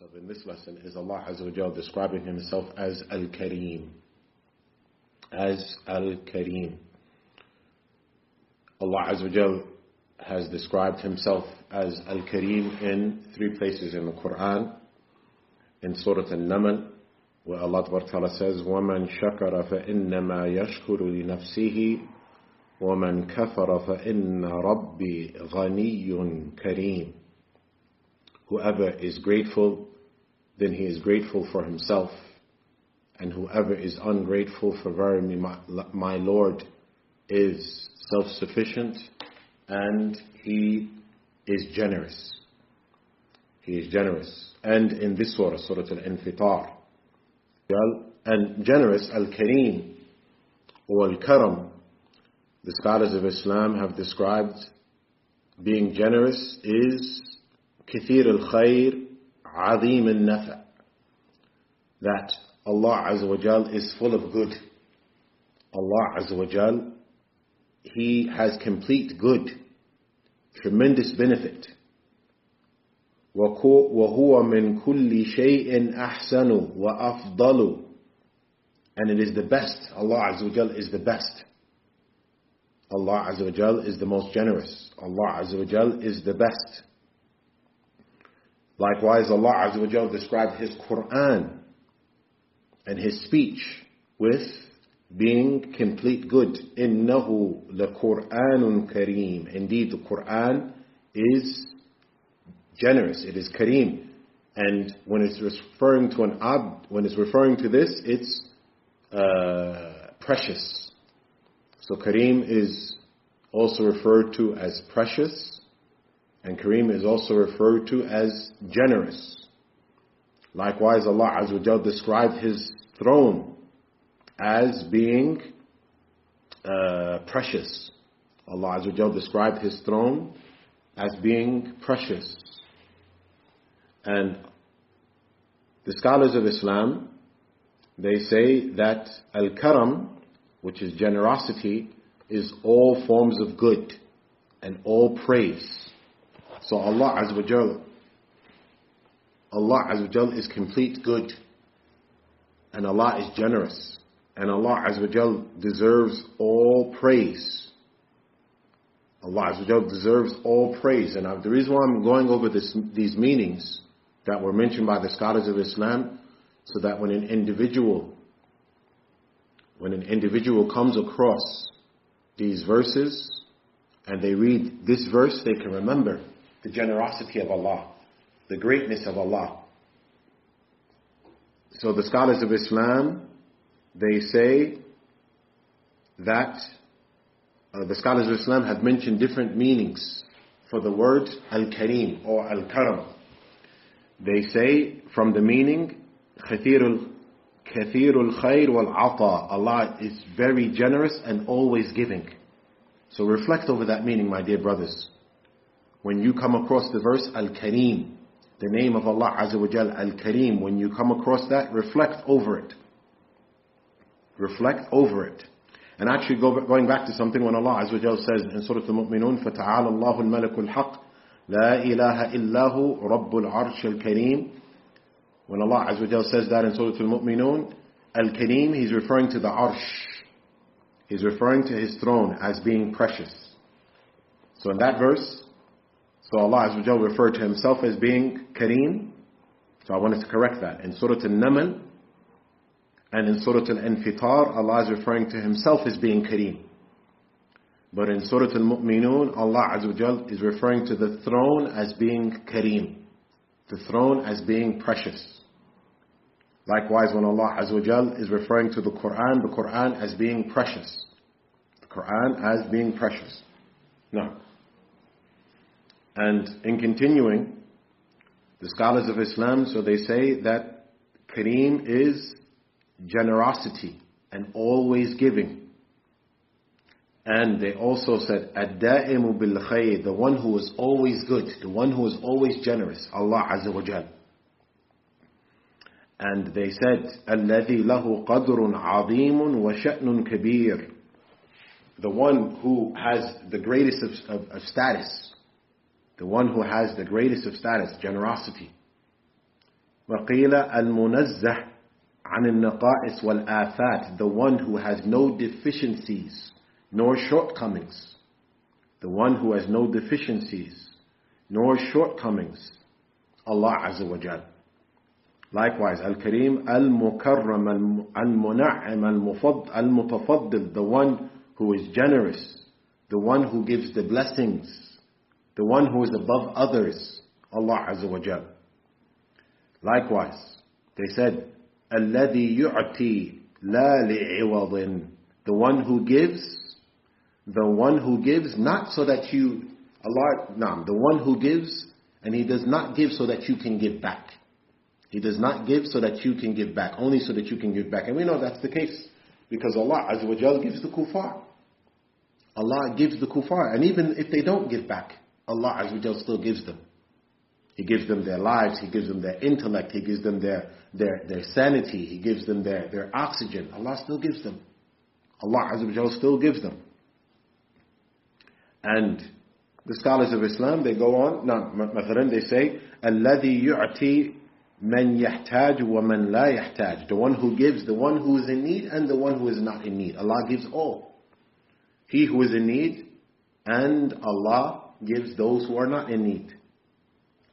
of in this lesson is Allah Azza wa Jal describing Himself as Al-Kareem. As Al-Kareem. Allah Azza wa Jal has described Himself as Al-Kareem in 3 places in the Quran. In Surah Al-Naml, where Allah Ta'ala says, وَمَنْ شَكَرَ فَإِنَّمَا يَشْكُرُ لِنَفْسِهِ وَمَنْ كَفَرَ فَإِنَّ رَبِّي غَنِيٌّ كَرِيمٌ. Whoever is grateful, then he is grateful for himself. And whoever is ungrateful, for verily my Lord is self-sufficient and He is generous. He is generous. And in this surah, Surah Al-Infitar, and generous, Al-Kareem or Al-Karam, the scholars of Islam have described being generous is كثير الخير عظيم النفع, that Allah Azza wa Jal is full of good. Allah Azza wa Jal, He has complete good, tremendous benefit. وَهُوَ مِنْ كُلِّ شَيْءٍ أَحْسَنُ وَأَفْضَلُ, and it is the best. Allah Azza wa Jal is the best. Allah Azza wa Jal is the most generous. Allah Azza wa Jal is the best. Likewise, Allah Azza wa Jal described His Quran and His speech with being complete good. إِنَّهُ لَقُرْآنٌ كَرِيمٌ. Indeed, the Quran is generous. It is Kareem. And when it's referring to when it's referring to this, it's precious. So Kareem is also referred to as precious, and Kareem is also referred to as generous. Likewise, Allah Azza wa Jal described His throne as being precious. Allah Azza wa Jal described His throne as being precious. And the scholars of Islam, they say that Al-Karam, which is generosity, is all forms of good and all praise. So Allah Azza wa Jal is complete good, and Allah is generous, and Allah Azza wa Jal deserves all praise. Allah Azza wa Jal deserves all praise. And the reason why I'm going over these meanings that were mentioned by the scholars of Islam, so that when an individual comes across these verses and they read this verse, they can remember the generosity of Allah, the greatness of Allah. So the scholars of Islam, they say that the scholars of Islam have mentioned different meanings for the word Al-Kareem or Al-Karam. They say from the meaning كثير الخير والعطاء, Allah is very generous and always giving. So reflect over that meaning, my dear brothers. When you come across the verse Al-Kareem, the name of Allah Azza wa Jal, Al-Kareem, when you come across that, reflect over it. Reflect over it. And actually going back to something when Allah Azza wa Jal says in Surah Al-Mu'minun, فَتَعَالَى اللَّهُ الْمَلَكُ الْحَقِّ لَا إِلَهَ إِلَّا هُ رَبُّ الْعَرْشِ الْكَرِيمِ. When Allah Azza wa Jal says that in Surah Al-Mu'minun, Al-Kareem, He's referring to the Arsh. He's referring to His throne as being precious. So in that verse, so Allah Azza wa Jal referred to Himself as being Kareem. So I wanted to correct that. In Surah Al-Naml and in Surah Al-Infitar, Allah is referring to Himself as being Kareem. But in Surah Al-Mu'minun, Allah Azza wa Jal is referring to the throne as being Kareem. The throne as being precious. Likewise, when Allah Azza wa Jal is referring to the Quran as being precious. The Quran as being precious. Now, and in continuing, the scholars of Islam, so they say that Kareem is generosity and always giving. And they also said, Ad-da'imu bil-khayr, the one who is always good, the one who is always generous, Allah Azza wa Jal. And they said, الَّذِي لَهُ قَدْرٌ عَظِيمٌ وَشَأْنٌ كَبِيرٌ, the one who has the greatest of status, the one who has the greatest of status, generosity, وقيل المنزه عن النقائص والآفات, the one who has no deficiencies nor shortcomings, the one who has no deficiencies nor shortcomings, Allah Azza wa Jal. Likewise, Al-Kareem, Al-Mukarram, Al-Muna'im, Al-Mutafaddil, the one who is generous, the one who gives the blessings, the one who is above others, Allah Azza wa Jal. Likewise, they said, الَّذِي يُعْتِي لَا لِعِوَضٍ, the one who gives not so that you, the one who gives, and He does not give so that you can give back. He does not give so that you can give back, only so that you can give back. And we know that's the case, because Allah Azza wa Jal gives the kuffar. Allah gives the kuffar, and even if they don't give back, Allah Azza wa Jal still gives them. He gives them their lives, He gives them their intellect, He gives them their sanity, He gives them their oxygen. Allah still gives them. Allah Azza wa Jal still gives them. And the scholars of Islam, they go on, مثلا they say, الَّذِي يُعْتِي مَنْ يَحْتَاجُ وَمَنْ لَا يَحْتَاج, the one who gives, the one who is in need, and the one who is not in need. Allah gives all. He who is in need, and Allah gives those who are not in need.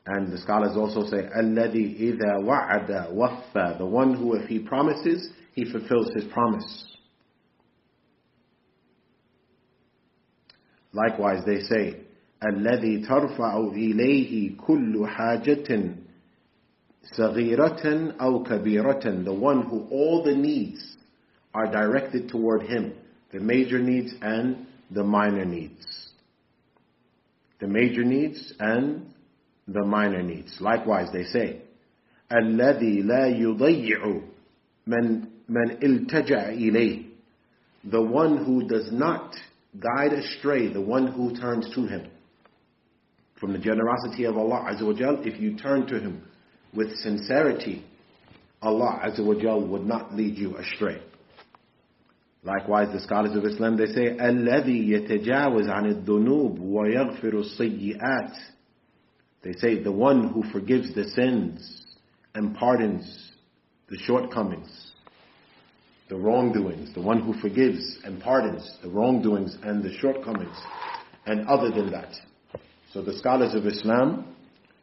And the scholars also say, الَّذِي إِذَا وَعَدَ وَفَّى, the one who, if he promises, he fulfills his promise. Likewise, they say, الَّذِي تَرْفَعُ إِلَيْهِ كُلُّ حَاجَةٍ صَغِيرَةً أَوْ كَبِيرَةً, the one who all the needs are directed toward him, the major needs and the minor needs. The major needs and the minor needs. Likewise, they say, الَّذِي لَا يُضَيِّعُ مَنْ إِلْتَجَأَ إِلَيْهِ, the one who does not guide astray, the one who turns to him. From the generosity of Allah Azza wa Jal, if you turn to Him with sincerity, Allah Azza wa Jal would not lead you astray. Likewise, the scholars of Islam, they say, الَّذِي يَتَجَاوَزْ عَنِ الذُّنُوبِ وَيَغْفِرُ السَّيِّئَاتِ, they say, the one who forgives the sins and pardons the shortcomings, the wrongdoings, the one who forgives and pardons the wrongdoings and the shortcomings, and other than that. So the scholars of Islam,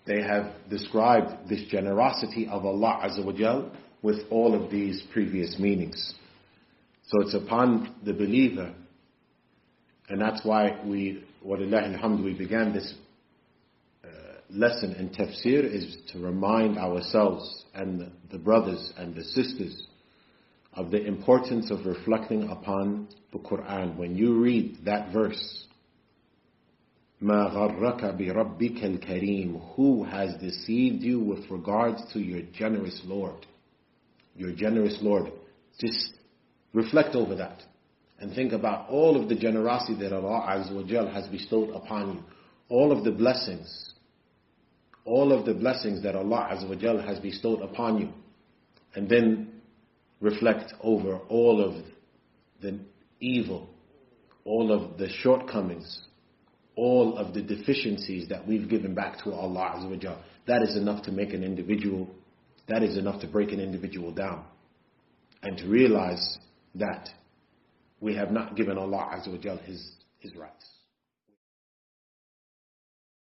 they have described this generosity of Allah Azza wa Jal with all of these previous meanings. So it's upon the believer, and that's why we, walillahi alhamd, we began this lesson in tafsir, is to remind ourselves and the brothers and the sisters of the importance of reflecting upon the Quran. When you read that verse, مَا غَرَّكَ بِرَبِّكَ الْكَرِيمِ, who has deceived you with regards to your generous Lord? Your generous Lord. Just reflect over that and think about all of the generosity that Allah Azza wa Jal has bestowed upon you. All of the blessings that Allah Azza wa Jal has bestowed upon you. And then reflect over all of the evil, all of the shortcomings, all of the deficiencies that we've given back to Allah Azza wa Jal. That is enough to make an individual, that is enough to break an individual down. And to realize that we have not given Allah Azza wa Jal His rights.